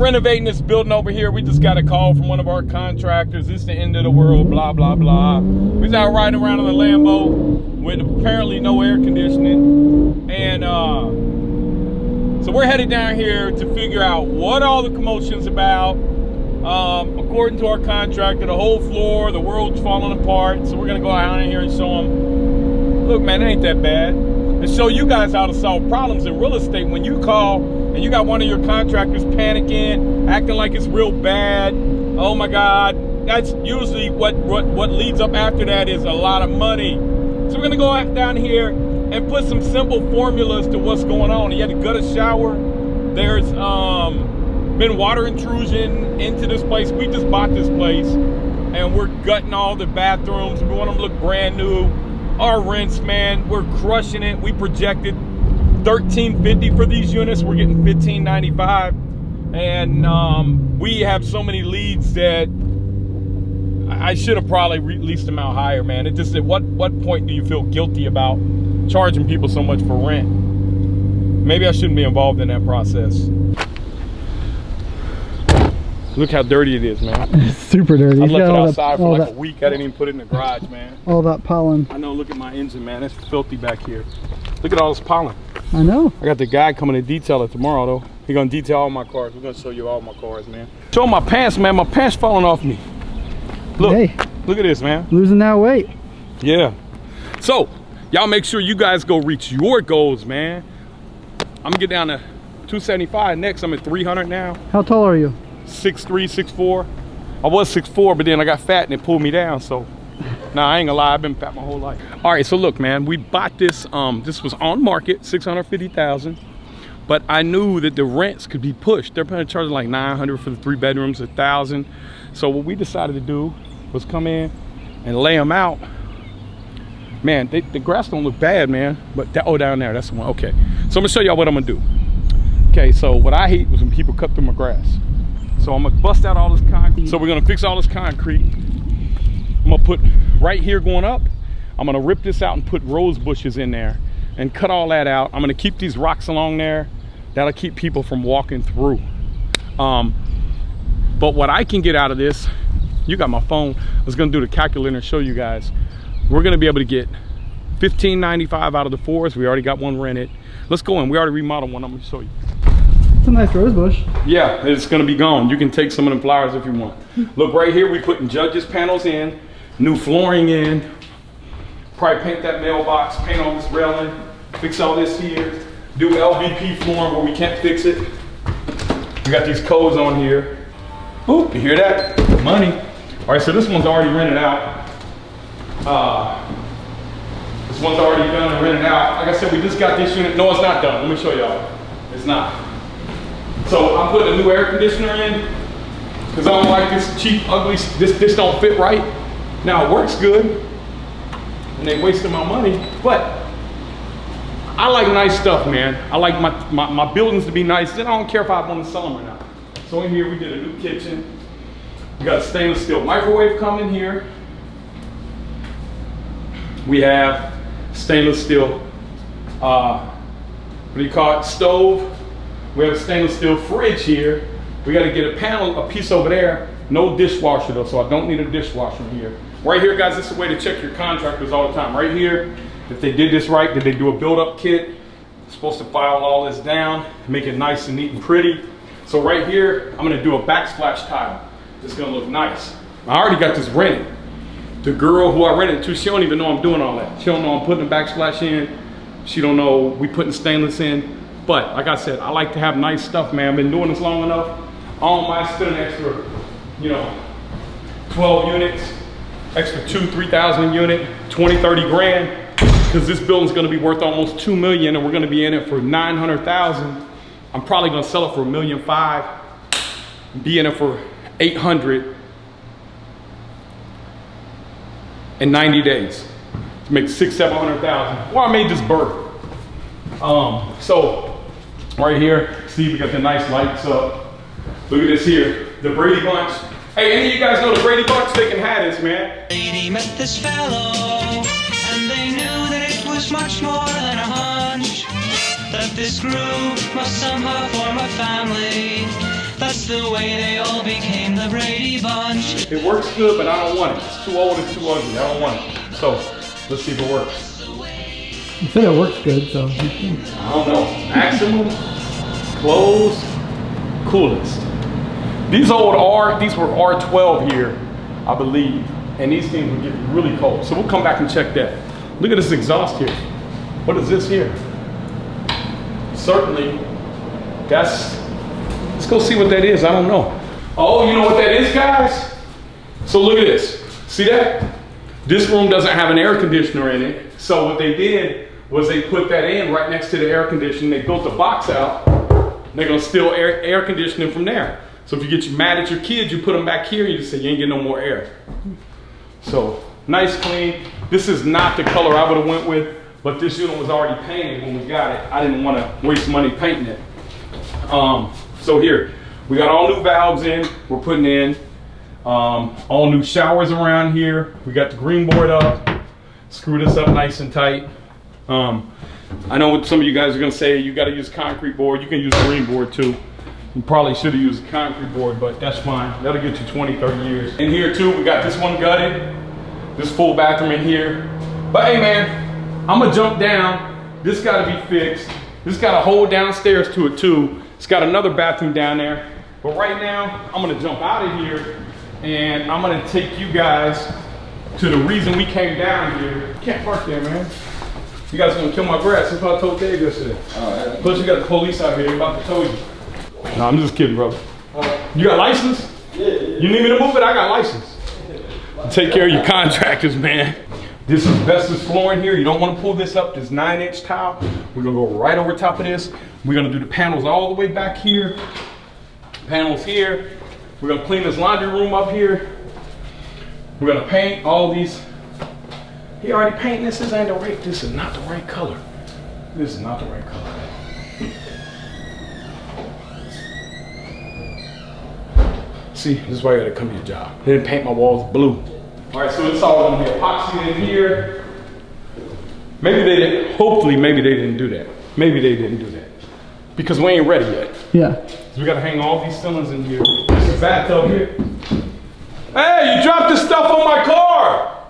renovating this building over here. We just got a call from one of our contractors. It's the end of the world, blah, blah, blah. We was out riding around in the Lambo with apparently no air conditioning. And so we're headed down here to figure out what all the commotion's about. According to our contractor, the whole floor, the world's falling apart. So we're gonna go out in here and show them, look, man, it ain't that bad. And show you guys how to solve problems in real estate. When you call and you got one of your contractors panicking, acting like it's real bad, oh my God, that's usually what leads up after that is a lot of money. So we're gonna go out down here and put some simple formulas to what's going on. You had to gut a shower. There's been water intrusion into this place. We just bought this place and we're gutting all the bathrooms. We want them to look brand new. Our rents, man, we're crushing it. We projected $13.50 for these units. We're getting $15.95, and we have so many leads that I should have probably released them out higher, man. It just, at what point do you feel guilty about charging people so much for rent? Maybe I shouldn't be involved in that process. Look how dirty it is, man. It's super dirty. I left it outside for like a week. I didn't even put it in the garage, man. All that pollen. I know, look at my engine, man. It's filthy back here. Look at all this pollen. I know. I got the guy coming to detail it tomorrow, though. He's gonna detail all my cars. We're gonna show you all my cars, man. Show my pants, man. My pants falling off me. Look, hey, look at this, man. Losing that weight. Yeah. So, y'all make sure you guys go reach your goals, man. I'm gonna get down to 275 next. I'm at 300 now. How tall are you? 6'3", 6'4". I was 6'4", but then I got fat and it pulled me down. So, nah, I ain't gonna lie, I've been fat my whole life. All right, so look, man, we bought this. This was on market, $650,000, but I knew that the rents could be pushed. They're probably charging like $900 for the 3 bedrooms, $1,000. So what we decided to do was come in and lay them out. Man, the grass don't look bad, man. But oh, down there, that's the one. Okay, so I'm gonna show y'all what I'm gonna do. Okay, so what I hate was when people cut through my grass. So I'm gonna bust out all this concrete. So we're gonna fix all this concrete. I'm gonna put right here going up. I'm gonna rip this out and put rose bushes in there and cut all that out. I'm gonna keep these rocks along there. That'll keep people from walking through. But what I can get out of this, you got my phone. I was gonna do the calculator and show you guys. We're gonna be able to get $15.95 out of the 4s. We already got one rented. Let's go in. We already remodeled one. I'm gonna show you. It's a nice rose bush. Yeah, it's gonna be gone. You can take some of them flowers if you want. Look right here, we putting judges panels in, new flooring in, probably paint that mailbox, paint all this railing, fix all this here, do LVP flooring where we can't fix it. We got these codes on here. Oop, you hear that? Money. All right, so this one's already rented out. This one's already done and rented out. Like I said, we just got this unit. No, it's not done. Let me show y'all. It's not. So I'm putting a new air conditioner in because I don't like this cheap, ugly, this don't fit right. Now it works good and they wasted my money, but I like nice stuff, man. I like my buildings to be nice. Then I don't care if I want to sell them or not. So in here we did a new kitchen. We got a stainless steel microwave coming here. We have stainless steel, what do you call it, stove. We have a stainless steel fridge here. We got to get a panel, a piece over there. No dishwasher though, so I don't need a dishwasher here. Right here, guys, this is a way to check your contractors all the time. Right here, if they did this right, did they do a build-up kit? You're supposed to file all this down, make it nice and neat and pretty. So right here, I'm gonna do a backsplash tile. It's gonna look nice. I already got this rented. The girl who I rented to, she don't even know I'm doing all that. She don't know I'm putting a backsplash in. She don't know we putting stainless in. But like I said, I like to have nice stuff, man. I've been doing this long enough. I don't mind spending extra, 12 units, extra 2,000-3,000 unit, 20, 30 grand, because this building's gonna be worth almost $2 million and we're gonna be in it for 900,000. I'm probably gonna sell it for $1.5 million, be in it for 800 in 90 days to make 600,000-700,000, or I may just burn. So right here, see, we got the nice lights up. Look at this here, the Brady Bunch. Hey, any of you guys know the Brady Bunch? They can have this, man. Lady met this fellow, and they knew that it was much more than a hunch, that this group must somehow form a family. That's It's the way they all became the Brady Bunch. It works good, but I don't want it. It's too old, it's too ugly. I don't want it. So, let's see if it works. You said it works good, so. I don't know. Maximum, close, coolest. These were R12 here, I believe. And these things would get really cold. So we'll come back and check that. Look at this exhaust here. What is this here? Certainly, let's go see what that is. I don't know. Oh, you know what that is, guys? So look at this. See that? This room doesn't have an air conditioner in it. So what they did was they put that in right next to the air conditioning. They built a box out. They're gonna steal air conditioning from there. So if you get mad at your kids, you put them back here and you just say, you ain't getting no more air. So nice, clean. This is not the color I would have went with, but this unit was already painted when we got it. I didn't want to waste money painting it. So here, we got all new valves in, we're putting in. All new showers around here. We got the green board up. Screw this up nice and tight. I know what some of you guys are gonna say, you gotta use concrete board. You can use green board too. You probably should have used a concrete board, but that's fine. That'll get you 20, 30 years. In here too, we got this one gutted. This full bathroom in here. But hey man, I'm gonna jump down. This gotta be fixed. This got a hole downstairs to it too. It's got another bathroom down there. But right now, I'm gonna jump out of here and I'm gonna take you guys to the reason we came down here. You can't park there, man. You guys are gonna kill my grass. That's what I told Dave yesterday. Plus you got the police out here, they about to tow you. No, I'm just kidding, brother. You got license? Yeah. You need me to move it? I got license. Take care of your contractors, man. This is asbestos flooring here. You don't want to pull this up, this 9-inch tile. We're gonna go right over top of this. We're gonna do the panels all the way back here. Panels here. We're gonna clean this laundry room up here. We're gonna paint all these. He already painted this. This ain't the right, this is not the right color. This is not the right color. See, this is why you gotta come to your job. They didn't paint my walls blue. All right, so it's all gonna be epoxy in here. Maybe they didn't, hopefully maybe they didn't do that. Maybe they didn't do that. Because we ain't ready yet. Yeah. So we gotta hang all these cylinders in here. This is bathtub here. Hey, you dropped this stuff on my car!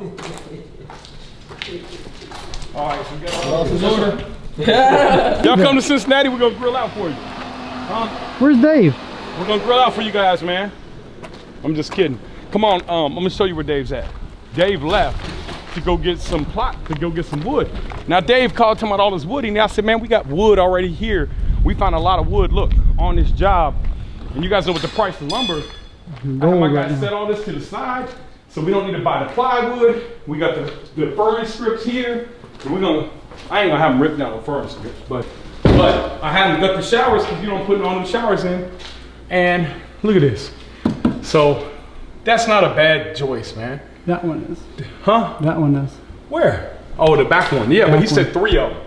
All right, so we got all this order. Y'all come to Cincinnati, we're gonna grill out for you. Where's Dave? We're gonna grill out for you guys, man. I'm just kidding. Come on, I'm gonna show you where Dave's at. Dave left to go get some wood. Now Dave called talking about all this wood, and I said, man, we got wood already here. We found a lot of wood, look, on this job. And you guys know what the price of lumber. I have my guys set all this to the side, so we don't need to buy the plywood. We got the furring strips here. And I ain't gonna have them ripped down the furring strips, but I haven't got the showers because you don't put all the showers in. And look at this. So that's not a bad joist, man. That one is. Huh? That one is. Where? Oh, the back one. Yeah, but he said 3 of them.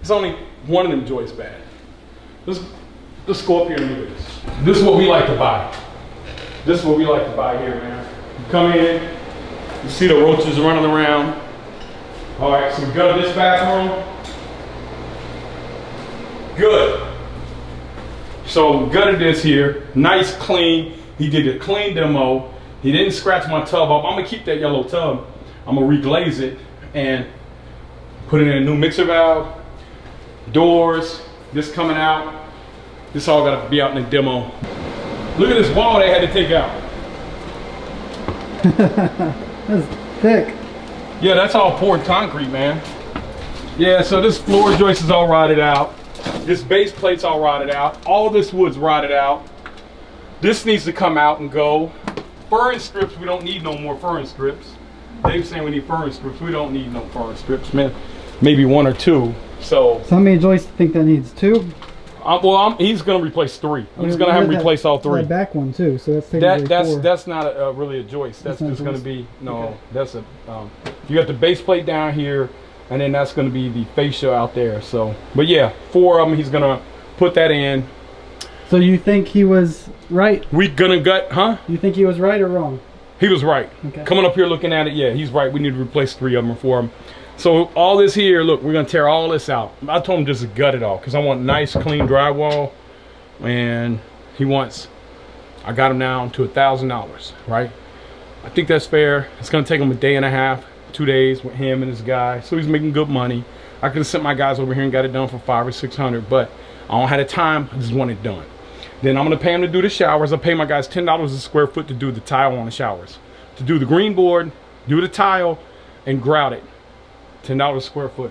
It's only one of them joists bad. Let's go up here and look at this. This is what we like to buy. This is what we like to buy here, man. You come in, you see the roaches running around. All right, so we go to this bathroom. Good. So we gutted this here, nice clean. He did a clean demo. He didn't scratch my tub up. I'm gonna keep that yellow tub. I'm gonna reglaze it and put in a new mixer valve, doors, this coming out. This all gotta be out in the demo. Look at this wall they had to take out. That's thick. Yeah, that's all poured concrete, man. Yeah, so this floor joist is all rotted out. This base plate's all rotted out. All this wood's rotted out. This needs to come out and go. Furring strips, we don't need no more furring strips. Dave's saying we need furring strips. We don't need no furring strips, man. Maybe 1 or 2. So how many joists do you think that needs? 2? He's gonna replace 3. I'm just gonna have him replace all 3. That back one too, so that's 4. That's not really a joist. That's just gonna be okay. That's a. You got the base plate down here, and then that's gonna be the fascia out there. So, but yeah, 4 of them. He's gonna put that in. So you think he was right? We gonna gut, huh? You think he was right or wrong? He was right. Okay. Coming up here looking at it, yeah, he's right. We need to replace 3 of them or 4 of them. So all this here, look, we're gonna tear all this out. I told him just to gut it all because I want nice, clean drywall, and he wants I got him down to $1,000, right? I think that's fair. It's gonna take him a day and a half, 2 days with him and his guy. So he's making good money. I could have sent my guys over here and got it done for $500 or $600, but I don't have the time, I just want it done. Then I'm gonna pay him to do the showers. I pay my guys $10 a square foot to do the tile on the showers. To do the green board, do the tile, and grout it. $10 a square foot.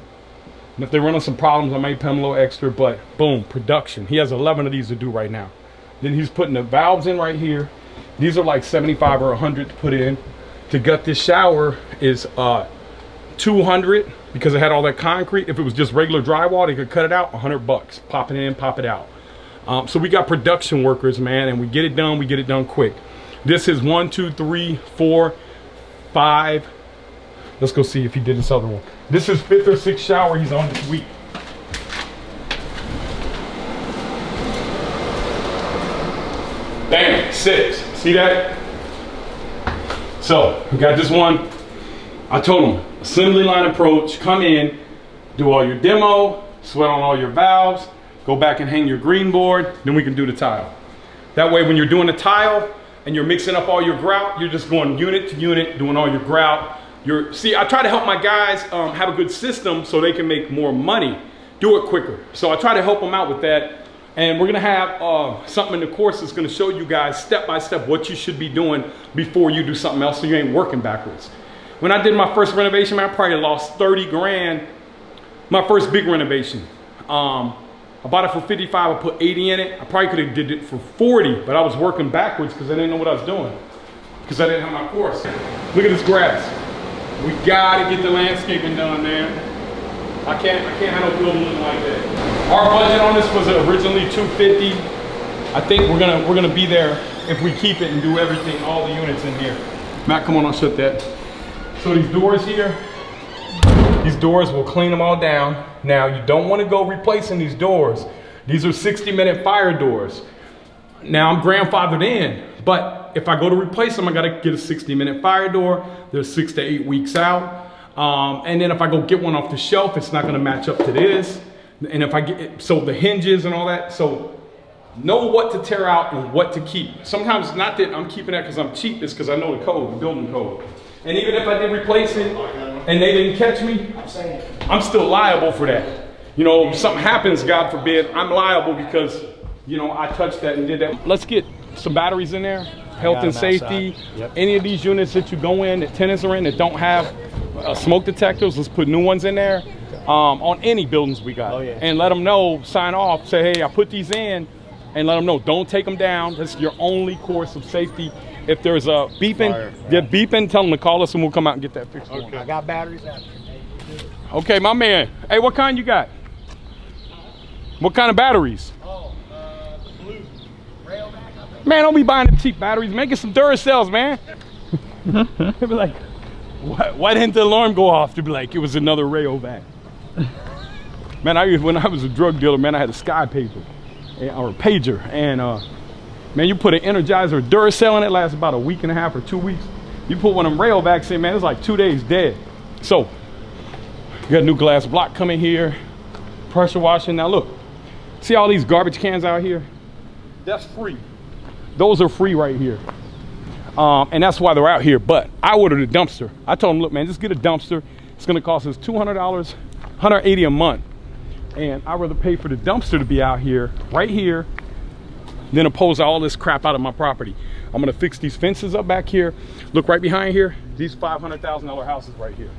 And if they run into some problems, I may pay him a little extra, but boom, production. He has 11 of these to do right now. Then he's putting the valves in right here. These are like 75 or 100 to put in. To gut this shower is 200 because it had all that concrete. If it was just regular drywall, they could cut it out, $100. Pop it in, pop it out. So we got production workers, man, and we get it done quick. This is 1, 2, 3, 4, 5. Let's go see if he did this other one. This is 5th or 6th shower he's on this week. Bam, 6. See that? So we got this one. I told him, assembly line approach, come in, do all your demo, sweat on all your valves, go back and hang your green board, then we can do the tile. That way when you're doing the tile and you're mixing up all your grout, you're just going unit to unit, doing all your grout. See, I try to help my guys have a good system so they can make more money, do it quicker. So I try to help them out with that. And we're gonna have something in the course that's gonna show you guys step by step what you should be doing before you do something else so you ain't working backwards. When I did my first renovation, man, I probably lost 30 grand. My first big renovation. I bought it for 55, I put 80 in it. I probably could have did it for 40, but I was working backwards because I didn't know what I was doing. Because I didn't have my course. Look at this grass. We gotta get the landscaping done, man. I can't handle building looking like that. Our budget on this was originally $250. I think we're gonna be there if we keep it and do everything, all the units in here. Matt, come on, I'll shut that. So these doors here, these doors, we'll clean them all down. Now, you don't want to go replacing these doors. These are 60-minute fire doors. Now, I'm grandfathered in, but if I go to replace them, I got to get a 60-minute fire door. They're 6 to 8 weeks out. And then if I go get one off the shelf, it's not going to match up to this. And if I get, so the hinges and all that, so know what to tear out and what to keep. Sometimes it's not that I'm keeping that because I'm cheap, it's because I know the code, the building code. And even if I did replace it and they didn't catch me, I'm still liable for that. You know, if something happens, God forbid, I'm liable because, you know, I touched that and did that. Let's get some batteries in there, health and safety. Yep. Any of these units that you go in, that tenants are in that don't have smoke detectors, let's put new ones in there on any buildings we got. Oh, yeah. And let them know, sign off, say, hey, I put these in, and let them know, don't take them down. That's your only course of safety. If there's a beeping, get beeping, tell them to call us and we'll come out and get that fixed. Okay. I got batteries out there. Okay, my man. Hey, what kind you got? What kind of batteries? Oh, the blue rail back, I think. Man, don't be buying the cheap batteries. Make it some Duracells, man. They'd be like, why didn't the alarm go off? To be like, it was another rail back. Man, when I was a drug dealer, man, I had a Sky paper or a pager, and man, you put an Energizer Duracell in it, lasts about a week and a half or 2 weeks. You put one of them railbacks in, man, it's like 2 days dead. So, you got a new glass block coming here, pressure washing. Now look, see all these garbage cans out here? That's free. Those are free right here. And that's why they're out here. But I ordered a dumpster. I told them, look, man, just get a dumpster. It's gonna cost us $200, $180 a month. And I'd rather pay for the dumpster to be out here, right here, than oppose all this crap out of my property. I'm gonna fix these fences up back here. Look right behind here, these $500,000 houses right here.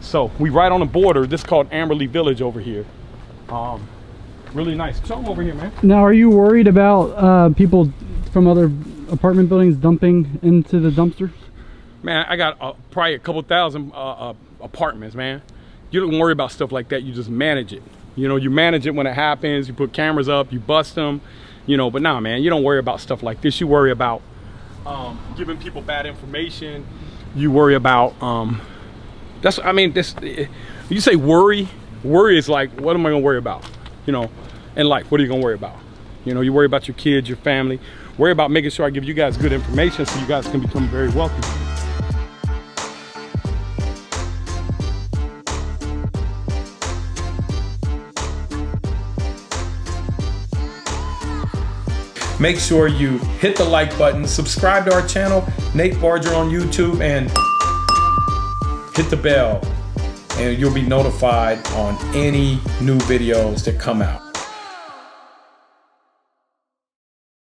So we right on the border. This is called Amberley Village over here. Really nice. Show them over here, man. Now, are you worried about people from other apartment buildings dumping into the dumpster? Man, I got probably a couple thousand apartments, man. You don't worry about stuff like that. You just manage it. You know, you manage it when it happens. You put cameras up, you bust them, you know, but nah, man, you don't worry about stuff like this. You worry about giving people bad information. You worry about, you say worry is like, what am I gonna worry about? You know, in life, what are you gonna worry about? You know, you worry about your kids, your family. Worry about making sure I give you guys good information so you guys can become very wealthy. make sure you hit the like button, subscribe to our channel, Nate Barger on YouTube, and hit the bell, and you'll be notified on any new videos that come out.